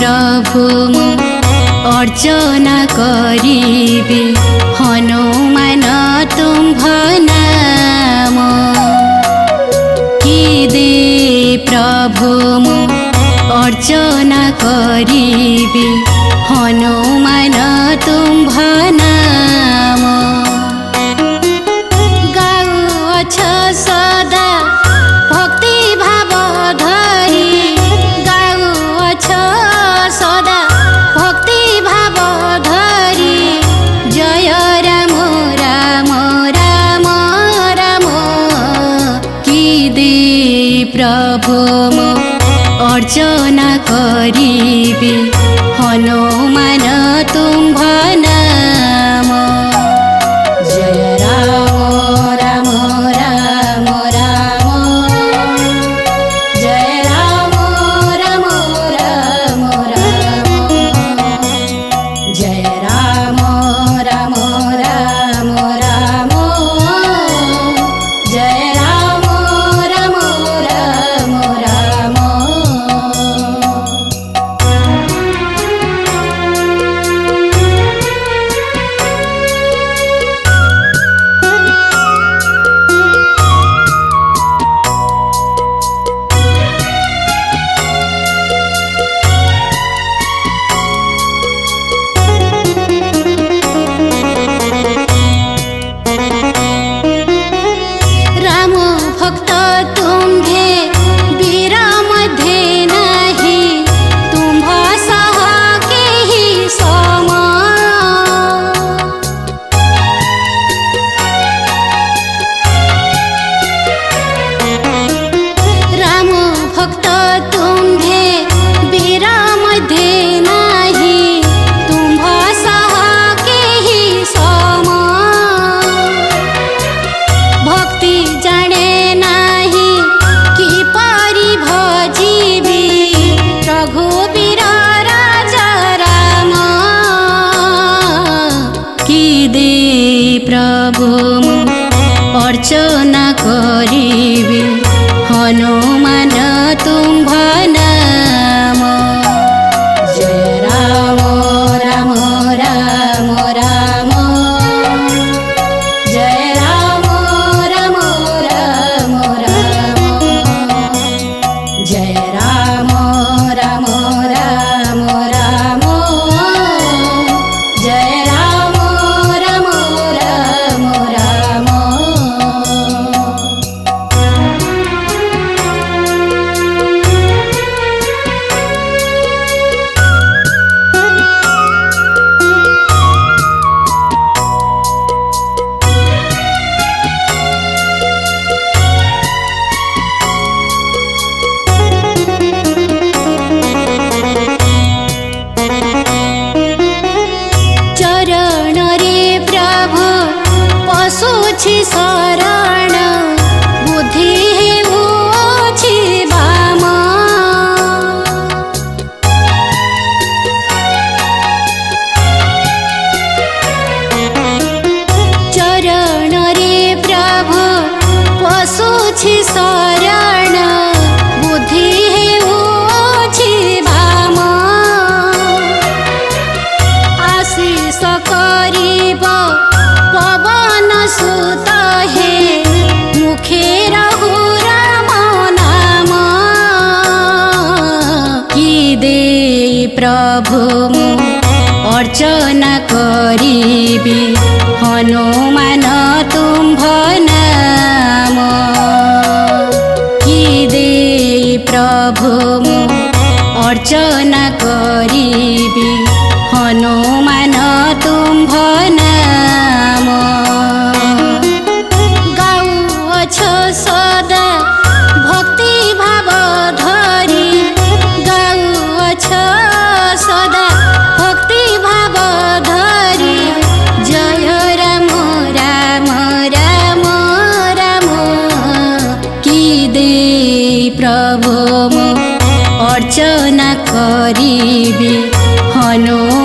प्रभु मु अर्चना करिबे हनुमान तुम्भ नाम कि दे प्रभु मु अर्चना करिबे हनुमान तुम्भ नाम गाउछ सदा भक्ति भाव धरी गाउछ सदा भक्ति भाव धरी जय राम राम राम राम कि दे प्रभु मो अर्चना करिबे हनुमान तुम्भ नाम जय राम राम राम राम जय राम राम राम राम जय राम राम राम राम जय राम राम राम राम राम भक्त तुम्भे वीर मध्ये नाही तुम्भ सह केहि सम राम भक्त तुम्भे वीर मध्ये नाही तुम्भ सह केहि सम भक्ति जाने नाही कि परि भजिबी रघुवीर राजा राम कि दे प्रभु मु अर्चना करिबे हनुमान तुम्भ नाम जय राम राम राम राम जय राम राम राम राम जय राम राम राम राम जय राम राम राम राम चरण रे प्रभु पशुछि शरण बुद्धि हेउछि वाम चरण रे प्रभु पशुछि शरण बुद्धि हेउछि वाम आशीष करिब पवन सुत हे मुखे रहु राम नाम कि दे प्रभु मु अर्चना करिबे हनुमान तुम्भ नाम कि दे प्रभु मु अर्चना करिबे हनुमान तुम्भ नाम गाउछ सदा भक्ति भाव धरी गाउछ सदा भक्ति भाव धरी जय राम राम राम राम कि दे प्रभु मु अर्चना करिबे हनुमान